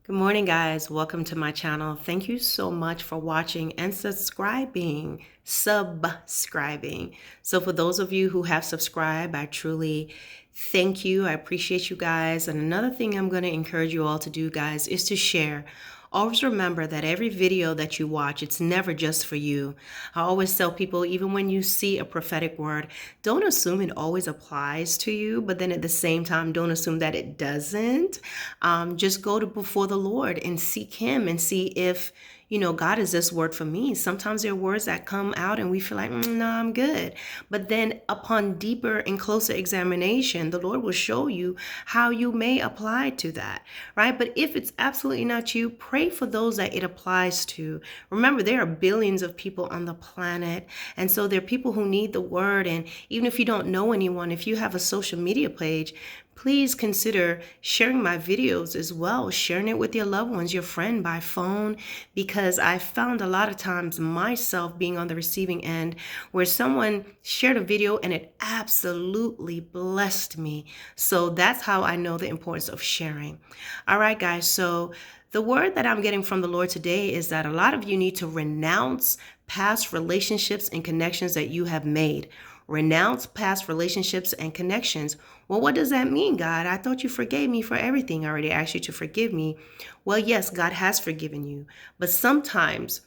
Good morning, guys. Welcome to my channel. Thank you so much for watching and subscribing. Subscribing. So for those of you who have subscribed, I truly thank you. I appreciate you guys. And another thing I'm going to encourage you all to do, guys, is to share. Always remember that every video that you watch, it's never just for you. I always tell people, even when you see a prophetic word, don't assume it always applies to you, but then at the same time, don't assume that it doesn't. Just go to before the Lord and seek Him and see if, God, is this word for me? Sometimes there are words that come out and we feel like, no, I'm good. But then upon deeper and closer examination, the Lord will show you how you may apply to that, right? But if it's absolutely not you, pray for those that it applies to. Remember, there are billions of people on the planet. And so there are people who need the word. And even if you don't know anyone, if you have a social media page, please consider sharing my videos as well, sharing it with your loved ones, your friend by phone, because I found a lot of times myself being on the receiving end where someone shared a video and it absolutely blessed me. So that's how I know the importance of sharing. All right, guys. So the word that I'm getting from the Lord today is that a lot of you need to renounce past relationships and connections that you have made. Renounce past relationships and connections. Well, what does that mean, God? I thought you forgave me for everything. I already asked you to forgive me. Well, yes, God has forgiven you. But sometimes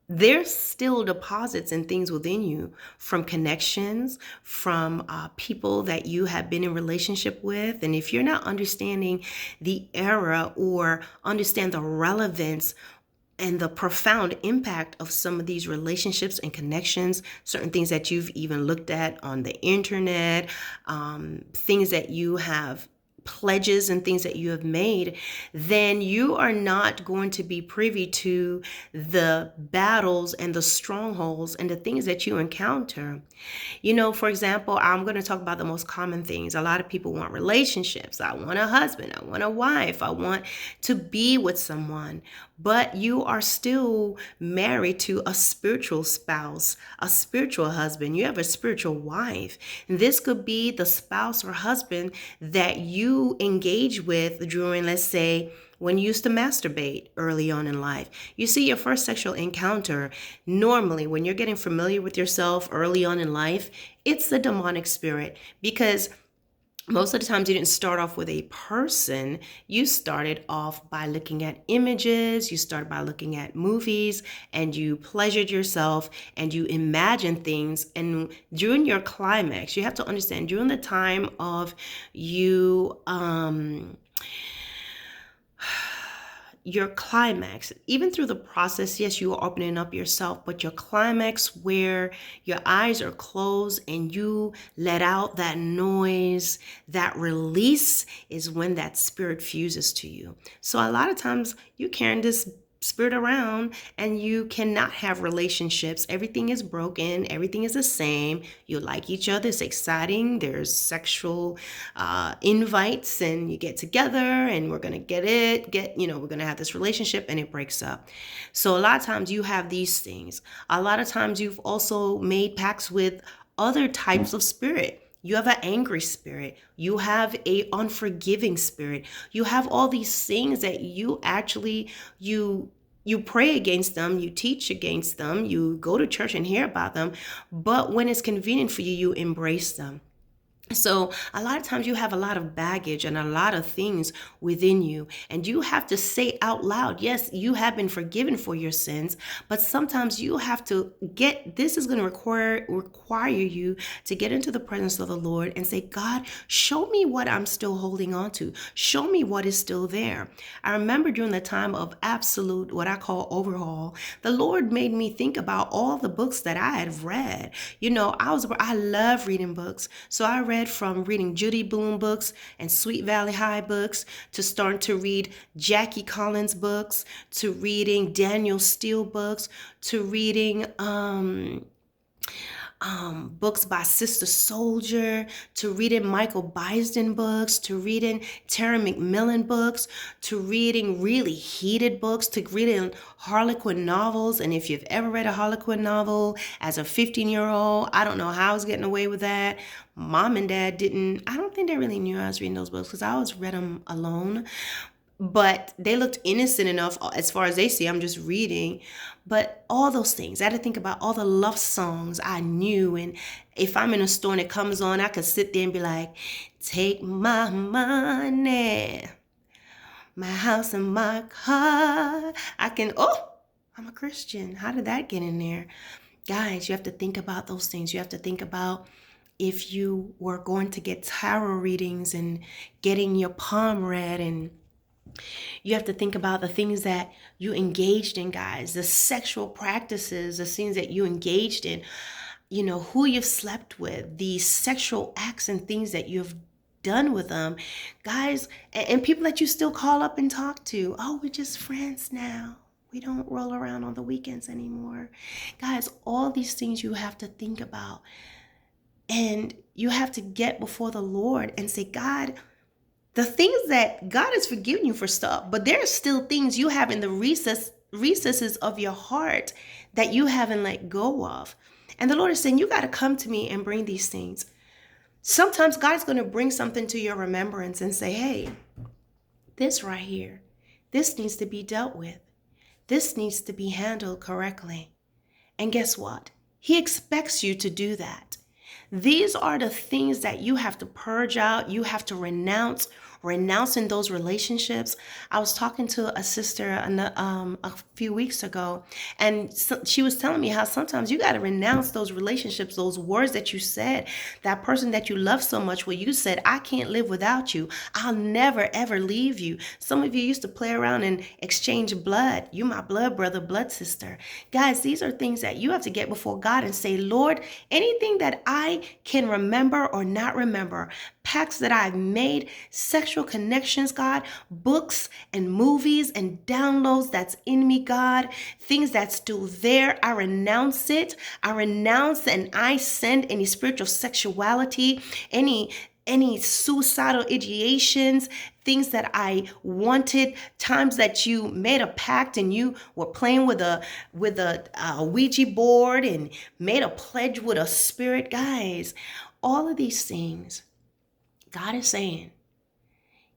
there's still deposits and things within you from connections, from people that you have been in relationship with. And if you're not understanding the era or understand the relevance and the profound impact of some of these relationships and connections, certain things that you've even looked at on the internet, things that you have pledges and things that you have made, then you are not going to be privy to the battles and the strongholds and the things that you encounter. For example, I'm going to talk about the most common things. A lot of people want relationships. I want a husband. I want a wife. I want to be with someone. But you are still married to a spiritual spouse, a spiritual husband. You have a spiritual wife. And this could be the spouse or husband that you engage with during, let's say, when you used to masturbate early on in life. You see, your first sexual encounter, normally when you're getting familiar with yourself early on in life, it's the demonic spirit, because most of the times you didn't start off with a person. You started off by looking at images, you started by looking at movies, and you pleasured yourself and you imagined things. And during your climax, you have to understand, during the time of you, your climax, even through the process, yes, you are opening up yourself, but your climax where your eyes are closed and you let out that noise, that release, is when that spirit fuses to you. So a lot of times you carry this spirit around and you cannot have relationships. Everything is broken. Everything is the same. You like each other. It's exciting. There's sexual invites and you get together and we're going to we're going to have this relationship, and it breaks up. So a lot of times you have these things. A lot of times you've also made pacts with other types of spirit. You have an angry spirit. You have a unforgiving spirit. You have all these things that you actually, you pray against them, you teach against them, you go to church and hear about them, but when it's convenient for you, you embrace them. So a lot of times you have a lot of baggage and a lot of things within you, and you have to say out loud, yes, you have been forgiven for your sins, but sometimes you have to this is going to require you to get into the presence of the Lord and say, God, show me what I'm still holding on to. Show me what is still there. I remember during the time of absolute, what I call overhaul, the Lord made me think about all the books that I had read. I love reading books. So I read from reading Judy Blume books and Sweet Valley High books, to starting to read Jackie Collins books, to reading Daniel Steele books, to reading books by Sister Soldier, to reading Michael Bisden books, to reading Terry McMillan books, to reading really heated books, to reading Harlequin novels. And if you've ever read a Harlequin novel as a 15-year-old, I don't know how I was getting away with that. Mom and Dad didn't, I don't think they really knew I was reading those books because I always read them alone. but they looked innocent enough as far as they see. I'm just reading. But all those things, I had to think about all the love songs I knew. And if I'm in a store and it comes on, I could sit there and be like, take my money, my house and my car. I'm a Christian. How did that get in there? Guys, you have to think about those things. You have to think about if you were going to get tarot readings and getting your palm read, and you have to think about the things that you engaged in, guys, the sexual practices, the things that you engaged in, who you've slept with, the sexual acts and things that you've done with them, guys, and people that you still call up and talk to. Oh, we're just friends now. We don't roll around on the weekends anymore. Guys, all these things you have to think about. And you have to get before the Lord and say, God, the things that God has forgiven you for stuff, but there are still things you have in the recesses of your heart that you haven't let go of. And the Lord is saying, you got to come to me and bring these things. Sometimes God's going to bring something to your remembrance and say, hey, this right here, this needs to be dealt with. This needs to be handled correctly. And guess what? He expects you to do that. These are the things that you have to purge out. You have to renouncing those relationships. I was talking to a sister a few weeks ago, and she was telling me how sometimes you got to renounce those relationships, those words that you said, that person that you love so much, where you said, I can't live without you. I'll never, ever leave you. Some of you used to play around and exchange blood. You my blood brother, blood sister. Guys, these are things that you have to get before God and say, Lord, anything that I can remember or not remember, pacts that I've made, sexual connections, God, books and movies and downloads that's in me, God, things that's still there, I renounce it. I renounce and I send any spiritual sexuality, any suicidal ideations, things that I wanted, times that you made a pact and you were playing with a Ouija board and made a pledge with a spirit. Guys, all of these things, God is saying,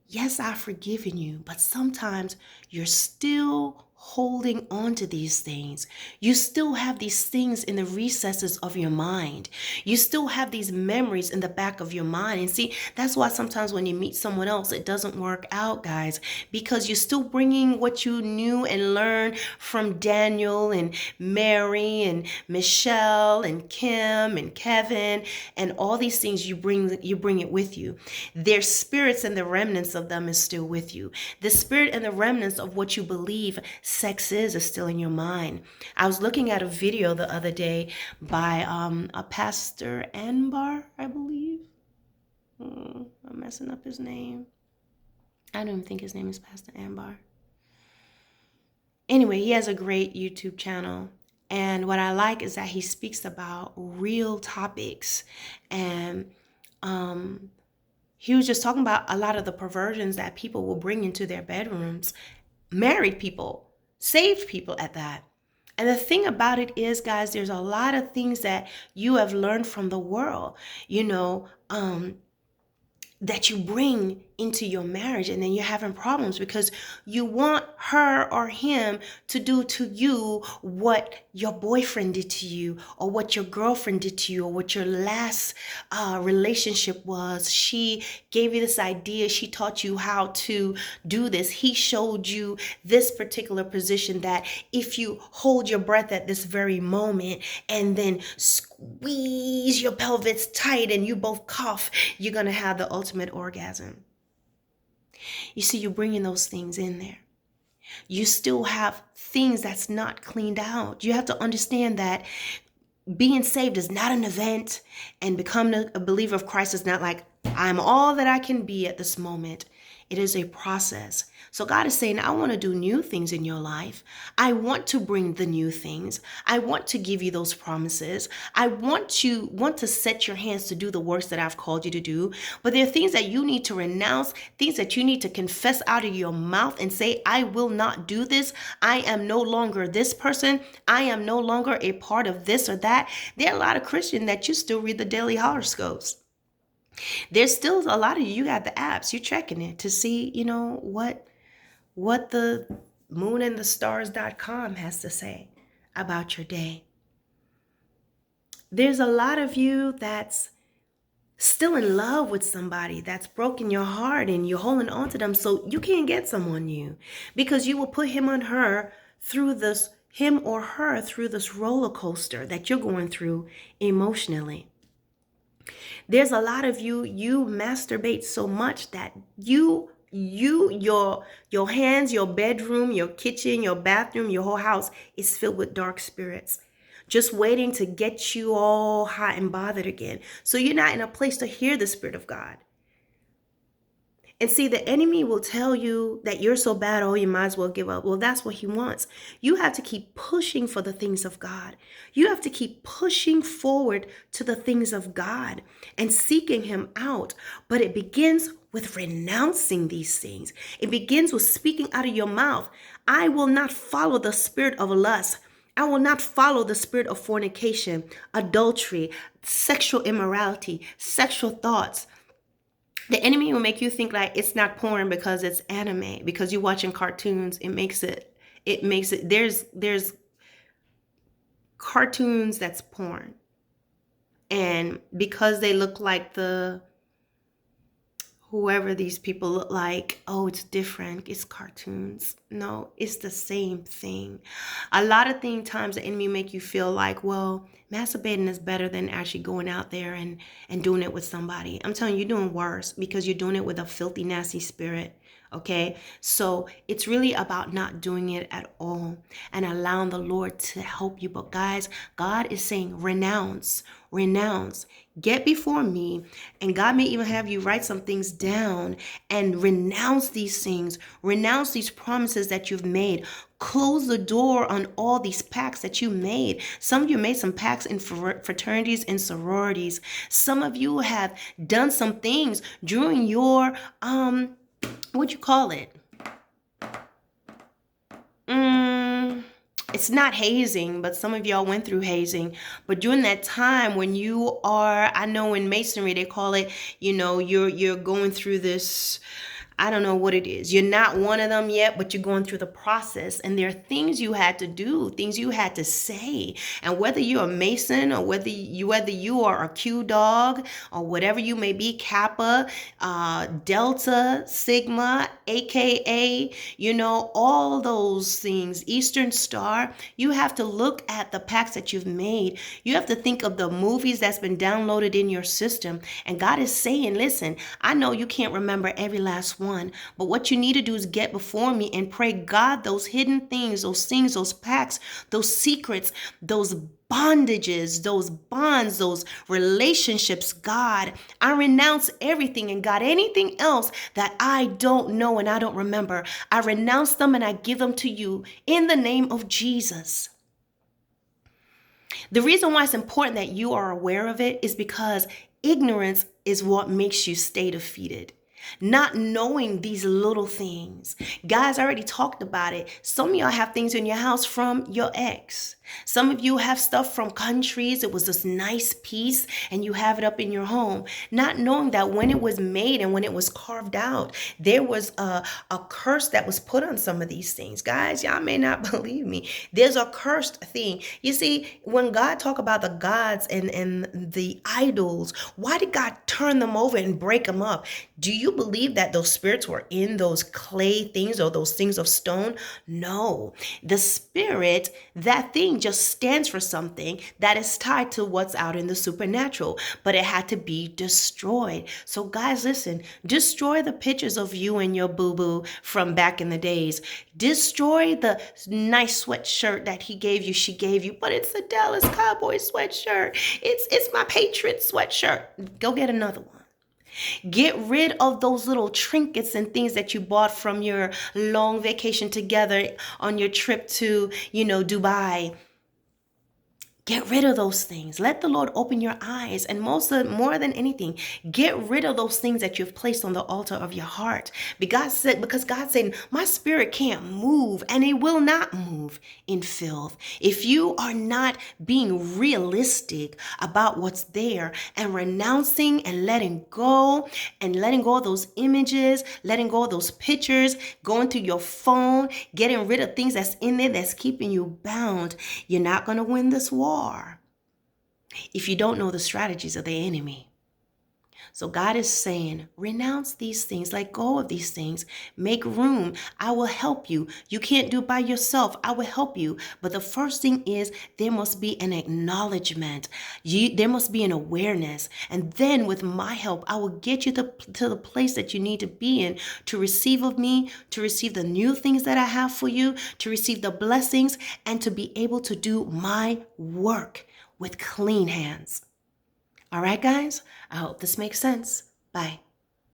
yes, I've forgiven you, but sometimes you're still holding on to these things. You still have these things in the recesses of your mind. You still have these memories in the back of your mind. And see, that's why sometimes when you meet someone else, it doesn't work out, guys, because you're still bringing what you knew and learned from Daniel and Mary and Michelle and Kim and Kevin and all these things. You bring it with you. Their spirits and the remnants of them is still with you. The spirit and the remnants of what you believe sex is still in your mind. I was looking at a video the other day by a Pastor Anbar, I believe. I'm messing up his name. I don't think his name is Pastor Anbar. Anyway, he has a great YouTube channel. And what I like is that he speaks about real topics. And he was just talking about a lot of the perversions that people will bring into their bedrooms. Married people, saved people at that. And the thing about it is, guys, there's a lot of things that you have learned from the world, that you bring into your marriage, and then you're having problems because you want her or him to do to you what your boyfriend did to you, or what your girlfriend did to you, or what your last relationship was. She gave you this idea. She taught you how to do this. He showed you this particular position that if you hold your breath at this very moment and then squeeze your pelvis tight and you both cough, you're going to have the ultimate orgasm. You see, you're bringing those things in there. You still have things that's not cleaned out. You have to understand that being saved is not an event, and becoming a believer of Christ is not like, I'm all that I can be at this moment. It is a process. So God is saying, I want to do new things in your life. I want to bring the new things. I want to give you those promises. I want to set your hands to do the works that I've called you to do. But there are things that you need to renounce, things that you need to confess out of your mouth and say, I will not do this. I am no longer this person. I am no longer a part of this or that. There are a lot of Christians that you still read the daily horoscopes. There's still a lot of you got the apps. You're checking it to see, what what the moonandthestars.com has to say about your day. There's a lot of you that's still in love with somebody that's broken your heart and you're holding on to them, so you can't get someone new because you will put him or her through this roller coaster that you're going through emotionally. There's a lot of you masturbate so much that your hands, your bedroom, your kitchen, your bathroom, your whole house is filled with dark spirits, just waiting to get you all hot and bothered again. So you're not in a place to hear the Spirit of God. And see, the enemy will tell you that you're so bad, oh, you might as well give up. Well, that's what he wants. You have to keep pushing for the things of God. You have to keep pushing forward to the things of God and seeking him out. But it begins with renouncing these things. It begins with speaking out of your mouth. I will not follow the spirit of lust. I will not follow the spirit of fornication, adultery, sexual immorality, sexual thoughts. The enemy will make you think like it's not porn because it's anime, because you're watching cartoons. There's cartoons that's porn. And because they look like whoever these people look like, oh, it's different, it's cartoons. No, it's the same thing. A lot of times the enemy make you feel like, well, masturbating is better than actually going out there and doing it with somebody. I'm telling you, you're doing worse because you're doing it with a filthy, nasty spirit. Okay, so it's really about not doing it at all and allowing the Lord to help you. But guys, God is saying renounce, renounce, get before me. And God may even have you write some things down and renounce these things, renounce these promises that you've made. Close the door on all these pacts that you made. Some of you made some pacts in fraternities and sororities. Some of you have done some things during your what you call it? It's not hazing, but some of y'all went through hazing. But during that time when you are, I know in masonry they call it, you're going through this, I don't know what it is. You're not one of them yet, but you're going through the process. And there are things you had to do, things you had to say. And whether you're a Mason or whether you are a Q dog or whatever you may be, Kappa, Delta, Sigma, AKA, all those things, Eastern Star, you have to look at the pacts that you've made. You have to think of the movies that's been downloaded in your system. And God is saying, listen, I know you can't remember every last one, but what you need to do is get before me and pray, God, those hidden things, those pacts, those secrets, those bondages, those bonds, those relationships, God, I renounce everything. And God, anything else that I don't know and I don't remember, I renounce them and I give them to you in the name of Jesus. The reason why it's important that you are aware of it is because ignorance is what makes you stay defeated. Not knowing these little things. Guys, I already talked about it. Some of y'all have things in your house from your ex. Some of you have stuff from countries. It was this nice piece and you have it up in your home. Not knowing that when it was made and when it was carved out, there was a curse that was put on some of these things. Guys, y'all may not believe me. There's a cursed thing. You see, when God talk about the gods and the idols, why did God turn them over and break them up? Do you believe that those spirits were in those clay things or those things of stone? No. The spirit, that thing just stands for something that is tied to what's out in the supernatural, but it had to be destroyed. So guys, listen, destroy the pictures of you and your boo-boo from back in the days. Destroy the nice sweatshirt that he gave you, she gave you, but it's a Dallas Cowboy sweatshirt. It's my Patriot sweatshirt. Go get another one. Get rid of those little trinkets and things that you bought from your long vacation together on your trip to, Dubai. Get rid of those things. Let the Lord open your eyes. And more than anything, get rid of those things that you've placed on the altar of your heart. Because God said, my spirit can't move and it will not move in filth. If you are not being realistic about what's there and renouncing and letting go of those images, letting go of those pictures, going to your phone, getting rid of things that's in there that's keeping you bound, you're not going to win this war if you don't know the strategies of the enemy. So God is saying, renounce these things, let go of these things, make room. I will help you. You can't do it by yourself. I will help you. But the first thing is there must be an acknowledgement. There must be an awareness. And then with my help, I will get you to the place that you need to be in to receive of me, to receive the new things that I have for you, to receive the blessings, and to be able to do my work with clean hands. All right, guys, I hope this makes sense. Bye.